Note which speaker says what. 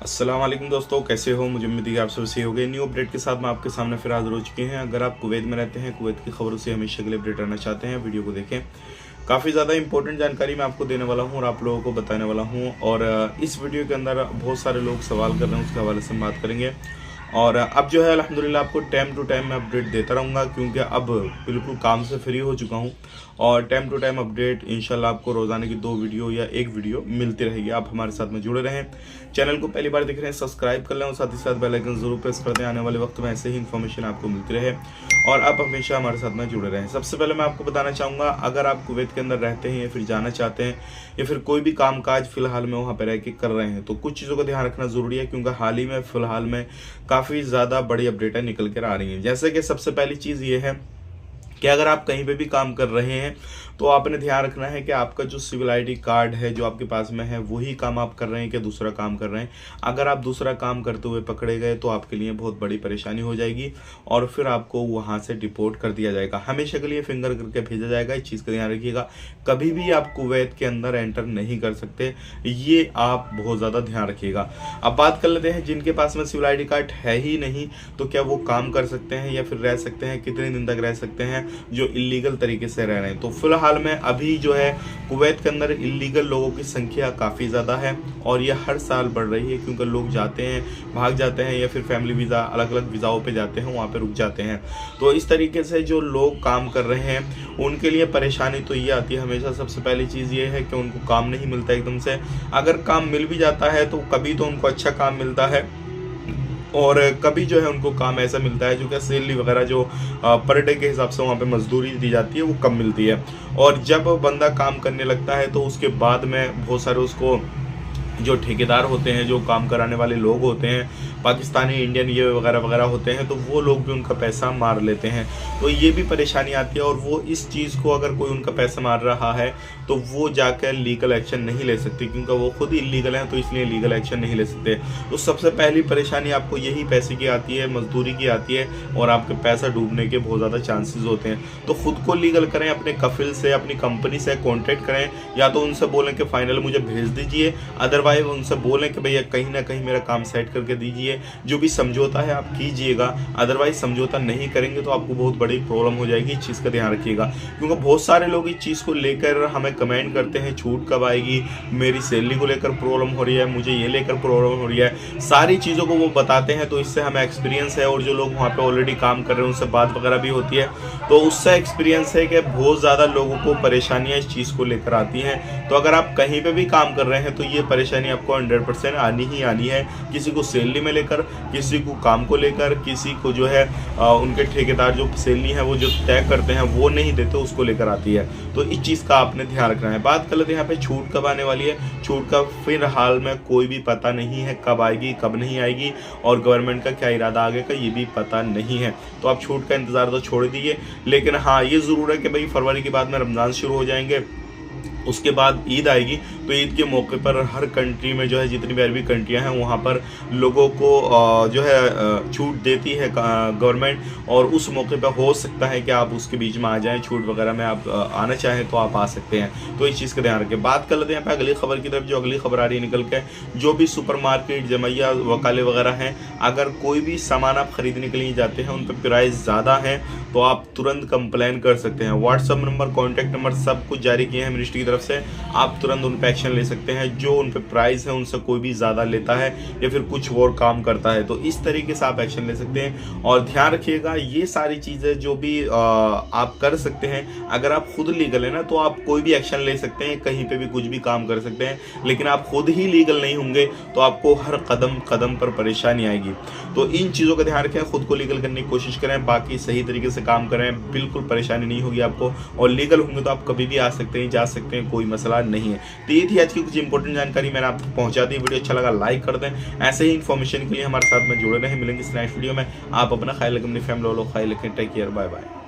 Speaker 1: अस्सलाम वालेकुम दोस्तों, कैसे हो? मुझे उम्मीद है कि आप सब सही हो गए। न्यू अपडेट के साथ मैं आपके सामने फिर हाजिर हो चुके हैं। अगर आप कुवैत में रहते हैं, कुवैत की खबरों से हमेशा के लिए अपडेट रहना चाहते हैं, वीडियो को देखें। काफ़ी ज़्यादा इंपॉर्टेंट जानकारी मैं आपको देने वाला हूं और आप लोगों को बताने वाला हूं। और इस वीडियो के अंदर बहुत सारे लोग सवाल कर रहे हैं, उसके हवाले से हम बात करेंगे। और अब जो है अल्हम्दुलिल्लाह आपको टाइम टू टाइम मैं अपडेट देता रहूँगा, क्योंकि अब बिल्कुल काम से फ्री हो चुका हूँ। और टाइम टू टाइम अपडेट इंशाल्लाह आपको रोज़ाना की 2 वीडियो या 1 वीडियो मिलती रहेगी। आप हमारे साथ में जुड़े रहें। चैनल को पहली बार देख रहे हैं, सब्सक्राइब कर लें और साथ ही साथ बेल आइकन जरूर प्रेस कर दें। आने वाले वक्त में ऐसे ही इन्फॉर्मेशन आपको मिलती रहे और आप हमेशा हमारे साथ में जुड़े रहें। सबसे पहले मैं आपको बताना चाहूँगा, अगर आप कुवैत के अंदर रहते हैं या फिर जाना चाहते हैं या फिर कोई भी कामकाज फिलहाल में वहाँ पर रह के कर रहे हैं, तो कुछ चीज़ों का ध्यान रखना ज़रूरी है, क्योंकि हाल ही में फ़िलहाल में काफ़ी ज़्यादा बड़ी अपडेटें निकल कर आ रही हैं। जैसे कि सबसे पहली चीज़ ये है कि अगर आप कहीं पे भी काम कर रहे हैं तो आपने ध्यान रखना है कि आपका जो सिविल आईडी कार्ड है जो आपके पास में है, वही काम आप कर रहे हैं कि दूसरा काम कर रहे हैं। अगर आप दूसरा काम करते हुए पकड़े गए तो आपके लिए बहुत बड़ी परेशानी हो जाएगी और फिर आपको वहाँ से डिपोर्ट कर दिया जाएगा, हमेशा के लिए फिंगर करके भेजा जाएगा। इस चीज़ का ध्यान रखिएगा, कभी भी आप कुवैत के अंदर एंटर नहीं कर सकते, ये आप बहुत ज़्यादा ध्यान रखिएगा। अब बात कर लेते हैं जिनके पास में सिविल आईडी कार्ड है ही नहीं, तो क्या वो काम कर सकते हैं या फिर रह सकते हैं, कितने दिन तक रह सकते हैं जो इलीगल तरीके से रह रहे हैं। तो फिलहाल में अभी जो है कुवैत के अंदर इलीगल लोगों की संख्या काफ़ी ज़्यादा है और ये हर साल बढ़ रही है, क्योंकि लोग जाते हैं, भाग जाते हैं या फिर फैमिली वीज़ा, अलग अलग वीज़ाओं पे जाते हैं, वहाँ पे रुक जाते हैं। तो इस तरीके से जो लोग काम कर रहे हैं उनके लिए परेशानी तो ये आती है हमेशा। सबसे पहली चीज़ ये है कि उनको काम नहीं मिलता एकदम से। अगर काम मिल भी जाता है तो कभी तो उनको अच्छा काम मिलता है और कभी जो है उनको काम ऐसा मिलता है जो कि सैलरी वगैरह जो पर डे के हिसाब से वहाँ पे मजदूरी दी जाती है वो कम मिलती है। और जब बंदा काम करने लगता है तो उसके बाद में बहुत सारे उसको जो ठेकेदार होते हैं, जो काम कराने वाले लोग होते हैं, पाकिस्तानी, इंडियन ये वगैरह वगैरह होते हैं, तो वो लोग भी उनका पैसा मार लेते हैं। तो ये भी परेशानी आती है और वो इस चीज़ को, अगर कोई उनका पैसा मार रहा है तो वो जाकर लीगल एक्शन नहीं ले सकते, क्योंकि वो खुद इलीगल हैं, तो इसलिए लीगल एक्शन नहीं ले सकते। तो सबसे पहली परेशानी आपको यही पैसे की आती है, मजदूरी की आती है और आपके पैसा डूबने के बहुत ज़्यादा चांसेस होते हैं। तो खुद को लीगल करें, अपने कफिल से, अपनी कंपनी से कॉन्टेक्ट करें, या तो उनसे बोलें कि फाइनल मुझे भेज दीजिए, अदरवाइज उनसे बोलें कि भैया कहीं ना कहीं मेरा काम सेट करके दीजिए। जो भी समझौता है आप कीजिएगा, अदरवाइज समझौता नहीं करेंगे तो आपको बहुत बड़ी प्रॉब्लम हो जाएगी। इस चीज़ का ध्यान रखिएगा, क्योंकि बहुत सारे लोग इस चीज़ को लेकर हमें कमेंट करते हैं, छूट कब आएगी, मेरी सैलरी को लेकर प्रॉब्लम हो रही है, मुझे ये लेकर प्रॉब्लम हो रही है, सारी चीज़ों को वो बताते हैं। तो इससे हमें एक्सपीरियंस है और जो लोग वहाँ पर ऑलरेडी काम कर रहे हैं उनसे बात वगैरह भी होती है, तो उससे एक्सपीरियंस है कि बहुत ज़्यादा लोगों को परेशानियाँ इस चीज़ को लेकर आती हैं। तो अगर आप कहीं पर भी काम कर रहे हैं तो ये परेशानी आपको 100% आनी ही आनी है। किसी को सैलरी में लेकर, किसी को काम को लेकर, किसी को जो है उनके ठेकेदार जो सैलरी है वो जो तय करते हैं वो नहीं देते, उसको लेकर आती है। तो इस चीज़ का आपने ध्यान रखना है। बात कर लेते हैं यहाँ पे छूट कब आने वाली है। छूट का फिलहाल में कोई भी पता नहीं है, कब आएगी कब नहीं आएगी, और गवर्नमेंट का क्या इरादा आगे का ये भी पता नहीं है। तो आप छूट का इंतज़ार तो छोड़ दीजिए, लेकिन हाँ ये ज़रूर है कि भाई फरवरी के बाद में रमज़ान शुरू हो जाएंगे, उसके बाद ईद आएगी। तो ईद के मौके पर हर कंट्री में जो है, जितनी भी अरबी कंट्रियां हैं वहाँ पर लोगों को जो है छूट देती है गवर्नमेंट, और उस मौके पर हो सकता है कि आप उसके बीच में आ जाएं, छूट वगैरह में आप आना चाहें तो आप आ सकते हैं। तो इस चीज़ का ध्यान रखें। बात कर लेते हैं यहाँ पे अगली खबर की तरफ। जो अगली खबर आ रही है निकल के, जो भी सुपर मार्केट, जमैया, वकाले वगैरह हैं, अगर कोई भी सामान आप खरीदने के लिए जाते हैं उन पर प्राइस ज़्यादा है तो आप तुरंत कंप्लेन कर सकते हैं। व्हाट्सअप नंबर, कॉन्टैक्ट नंबर सब कुछ जारी किए हैं मिनिस्ट्री की तरफ से। आप तुरंत उन पर एक्शन ले सकते हैं। जो उन पे प्राइस है उनसे कोई भी ज़्यादा लेता है या फिर कुछ और काम करता है, तो इस तरीके से आप एक्शन ले सकते हैं। और ध्यान रखिएगा, ये सारी चीज़ें जो भी आप कर सकते हैं, अगर आप खुद लीगल है ना तो आप कोई भी एक्शन ले सकते हैं, कहीं पे भी कुछ भी काम कर सकते हैं। लेकिन आप खुद ही लीगल नहीं होंगे तो आपको हर कदम कदम पर परेशानी आएगी। तो इन चीज़ों का ध्यान रखें, खुद को लीगल करने की कोशिश करें, बाकी सही तरीके से काम करें, बिल्कुल परेशानी नहीं होगी आपको। और लीगल होंगे तो आप कभी भी आ सकते हैं, जा सकते हैं, कोई मसला नहीं है। तो ये थी आज की कुछ इंपॉर्टेंट जानकारी, मैंने आप तक पहुंचा दी। वीडियो अच्छा लगा लाइक कर दें। ऐसे ही इन्फॉर्मेशन के लिए हमारे साथ में जुड़े रहें। मिलेंगे इस नेक्स्ट वीडियो में। आप अपना ख्याल रखें, अपनी फैमिली वालों का ख्याल रखें। Take care, bye bye.